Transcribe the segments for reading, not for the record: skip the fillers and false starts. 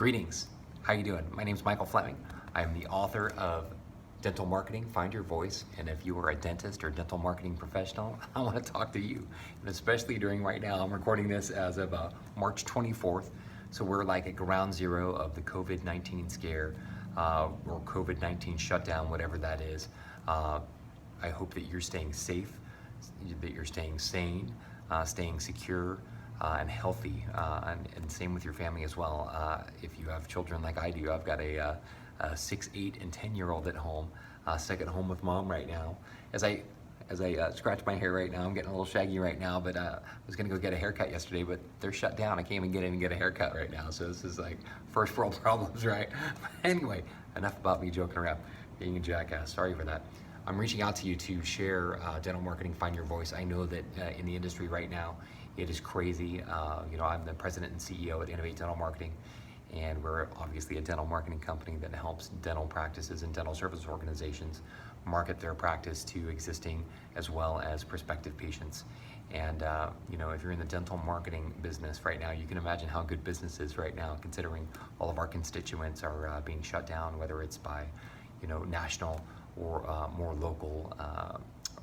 Greetings. How you doing? My name's Michael Fleming. I am the author of Dental Marketing, Find Your Voice. And if you are a dentist or dental marketing professional, I want to talk to you. And especially during right now, I'm recording this as of March 24th. So we're like at ground zero of the COVID-19 scare or COVID-19 shutdown, whatever that is. I hope that you're staying safe, that you're staying sane, staying secure, and healthy, and same with your family as well. If you have children like I do, I've got a 6, 8, and 10-year-old at home, stuck at home with mom right now. As I scratch my hair right now, I'm getting a little shaggy right now, but I was gonna go get a haircut yesterday, but they're shut down. I can't even get in and get a haircut right now, so this is like first world problems, right? But anyway, enough about me joking around, being a jackass. Sorry for that. I'm reaching out to you to share Dental Marketing, Find Your Voice. I know that in the industry right now, it is crazy. I'm the president and CEO at Innovate Dental Marketing, and we're obviously a dental marketing company that helps dental practices and dental service organizations market their practice to existing as well as prospective patients. And if you're in the dental marketing business right now, you can imagine how good business is right now, considering all of our constituents are being shut down, whether it's by national or more local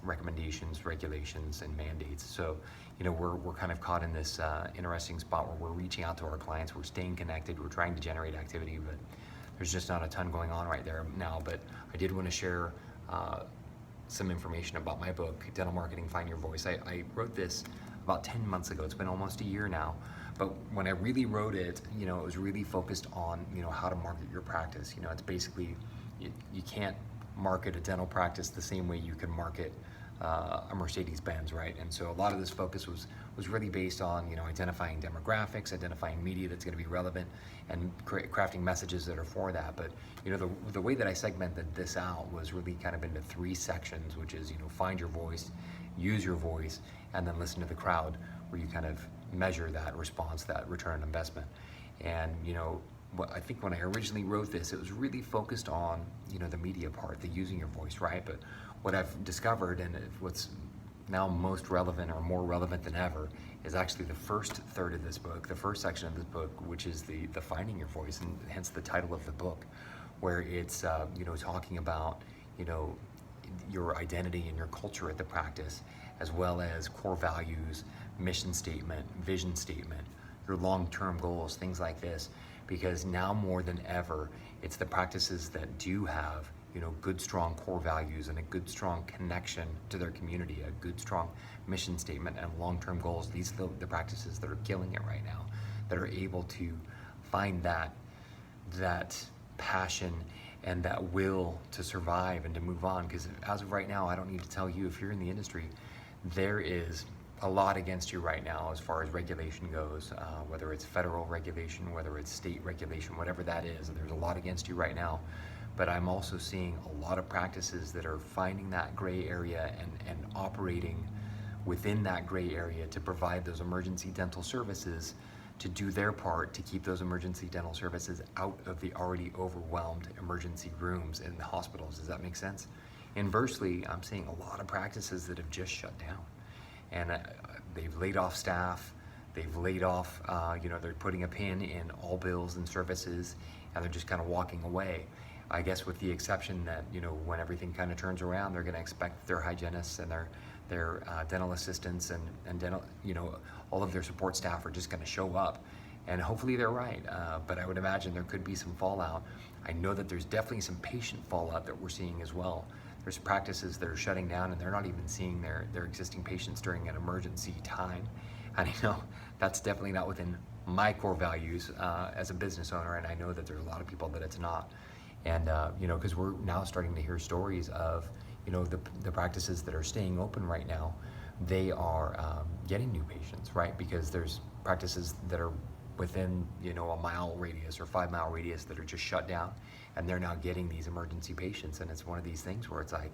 recommendations, regulations, and mandates. So, we're kind of caught in this interesting spot where we're reaching out to our clients, we're staying connected, we're trying to generate activity, but there's just not a ton going on right there now. But I did want to share some information about my book, Dental Marketing, Find Your Voice. I wrote this about 10 months ago. It's been almost a year now. But when I really wrote it, it was really focused on, how to market your practice. It's basically, you can't market a dental practice the same way you can market a Mercedes-Benz, right? And so a lot of this focus was really based on identifying demographics, identifying media that's going to be relevant, and crafting messages that are for that. But the way that I segmented this out was really kind of into 3 sections, which is find your voice, use your voice, and then listen to the crowd, where you kind of measure that response, that return on investment. And I think when I originally wrote this, it was really focused on the media part, the using your voice, right? But what I've discovered, and what's now most relevant or more relevant than ever, is actually the first third of this book, the first section of this book, which is the finding your voice, and hence the title of the book, where it's talking about your identity and your culture at the practice, as well as core values, mission statement, vision statement, your long-term goals, things like this. Because now more than ever, it's the practices that do have good, strong core values and a good, strong connection to their community, a good, strong mission statement and long-term goals. These are the practices that are killing it right now, that are able to find that passion and that will to survive and to move on. Because as of right now, I don't need to tell you, if you're in the industry, there is a lot against you right now as far as regulation goes, whether it's federal regulation, whether it's state regulation, whatever that is, there's a lot against you right now. But I'm also seeing a lot of practices that are finding that gray area and operating within that gray area to provide those emergency dental services, to do their part to keep those emergency dental services out of the already overwhelmed emergency rooms in the hospitals. Does that make sense? Inversely, I'm seeing a lot of practices that have just shut down. And they've laid off staff, they've laid off, they're putting a pin in all bills and services, and they're just kind of walking away. I guess with the exception that, when everything kind of turns around, they're going to expect their hygienists and their dental assistants and dental, all of their support staff are just going to show up. And hopefully they're right, but I would imagine there could be some fallout. I know that there's definitely some patient fallout that we're seeing as well. There's practices that are shutting down and they're not even seeing their existing patients during an emergency time. And that's definitely not within my core values as a business owner, and I know that there's a lot of people that it's not. And because we're now starting to hear stories of the practices that are staying open right now, they are getting new patients, right? Because there's practices that are within a mile radius or 5-mile radius that are just shut down, and they're now getting these emergency patients. And it's one of these things where it's like,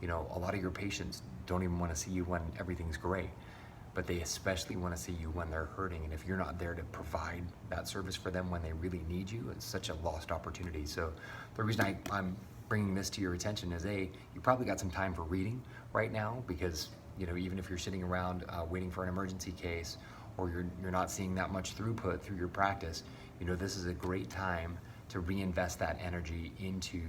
a lot of your patients don't even want to see you when everything's great, but they especially want to see you when they're hurting. And if you're not there to provide that service for them when they really need you, it's such a lost opportunity. So the reason I'm bringing this to your attention is, you probably got some time for reading right now, because even if you're sitting around waiting for an emergency case, or you're not seeing that much throughput through your practice, this is a great time to reinvest that energy into,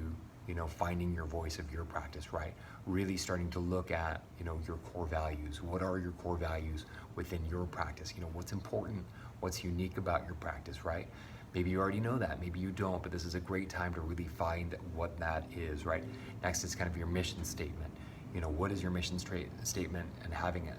finding your voice of your practice, right? Really starting to look at, your core values. What are your core values within your practice? What's important, what's unique about your practice, right? Maybe you already know that, maybe you don't, but this is a great time to really find what that is, right? Next is kind of your mission statement. What is your mission statement, and having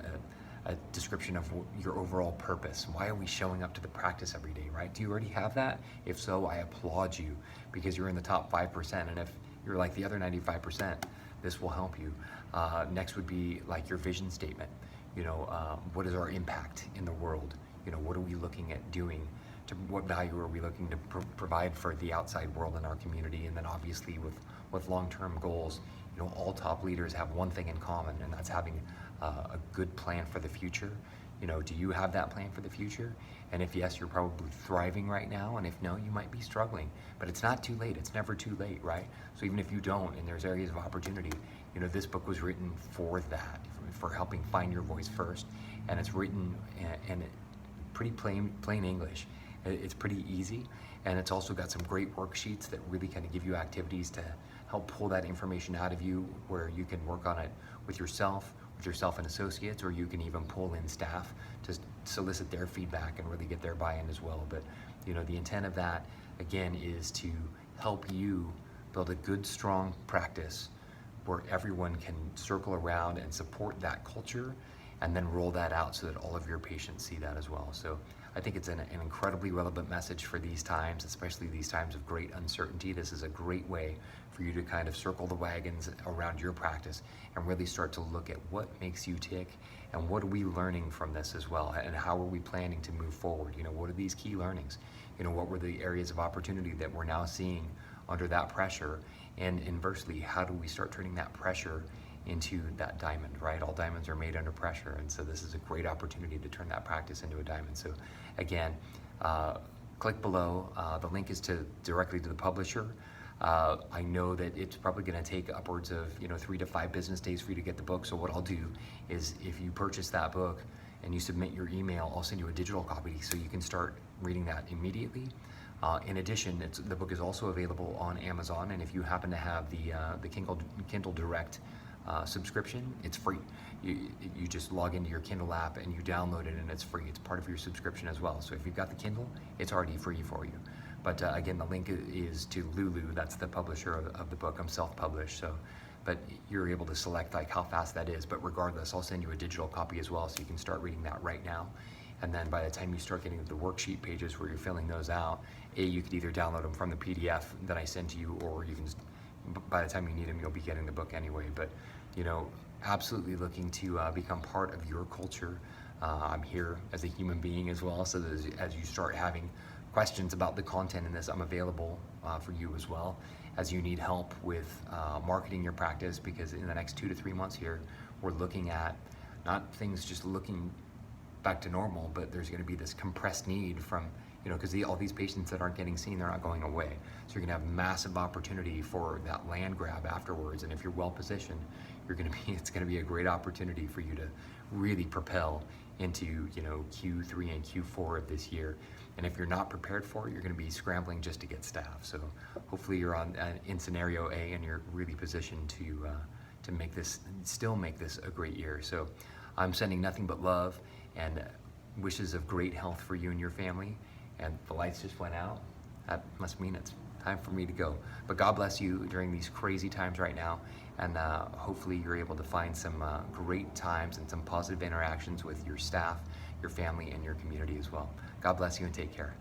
a description of your overall purpose. Why are we showing up to the practice every day, right? Do you already have that? If so, I applaud you, because you're in the top 5%, and if you're like the other 95%, this will help you. Next would be like your vision statement. What is our impact in the world? What are we looking at doing? What value are we looking to provide for the outside world and our community? And then obviously with long-term goals, all top leaders have one thing in common, and that's having a good plan for the future. Do you have that plan for the future? And if yes, you're probably thriving right now, and if no, you might be struggling. But it's not too late. It's never too late, right? So even if you don't, and there's areas of opportunity, this book was written for that, for helping find your voice first. And it's written in pretty plain English. It's pretty easy, and it's also got some great worksheets that really kind of give you activities to help pull that information out of you, where you can work on it with yourself and associates, or you can even pull in staff to solicit their feedback and really get their buy-in as well. But the intent of that, again, is to help you build a good, strong practice where everyone can circle around and support that culture, and then roll that out so that all of your patients see that as well. So I think it's an incredibly relevant message for these times, especially these times of great uncertainty. This is a great way for you to kind of circle the wagons around your practice and really start to look at what makes you tick, and what are we learning from this as well, and how are we planning to move forward? What are these key learnings? What were the areas of opportunity that we're now seeing under that pressure? And inversely, how do we start turning that pressure into that diamond, right? All diamonds are made under pressure, and so this is a great opportunity to turn that practice into a diamond. So again, click below. The link is directly to the publisher. I know that it's probably going to take upwards of 3 to 5 business days for you to get the book. So what I'll do is, if you purchase that book and you submit your email, I'll send you a digital copy so you can start reading that immediately. In addition, the book is also available on Amazon, and if you happen to have the Kindle Direct subscription, it's free. You just log into your Kindle app and you download it, and it's free. It's part of your subscription as well. So if you've got the Kindle, it's already free for you. But again, the link is to Lulu. That's the publisher of the book. I'm self-published, but you're able to select like how fast that is. But regardless, I'll send you a digital copy as well, so you can start reading that right now. And then by the time you start getting to the worksheet pages where you're filling those out, you could either download them from the PDF that I send to you, or you can, by the time you need them, you'll be getting the book anyway. But absolutely looking to become part of your culture. I'm here as a human being as well, so that as you start having questions about the content in this, I'm available for you as well. As you need help with marketing your practice, because in the next 2 to 3 months here, we're looking at not things just looking back to normal, but there's going to be this compressed need from, because all these patients that aren't getting seen, they're not going away. So you're going to have massive opportunity for that land grab afterwards. And if you're well positioned, it's going to be a great opportunity for you to really propel into, Q3 and Q4 of this year. And if you're not prepared for it, you're going to be scrambling just to get staff. So hopefully you're in scenario A, and you're really positioned to still make this a great year. So I'm sending nothing but love and wishes of great health for you and your family. And the lights just went out. That must mean it's time for me to go. But God bless you during these crazy times right now. And hopefully you're able to find some great times and some positive interactions with your staff, your family, and your community as well. God bless you, and take care.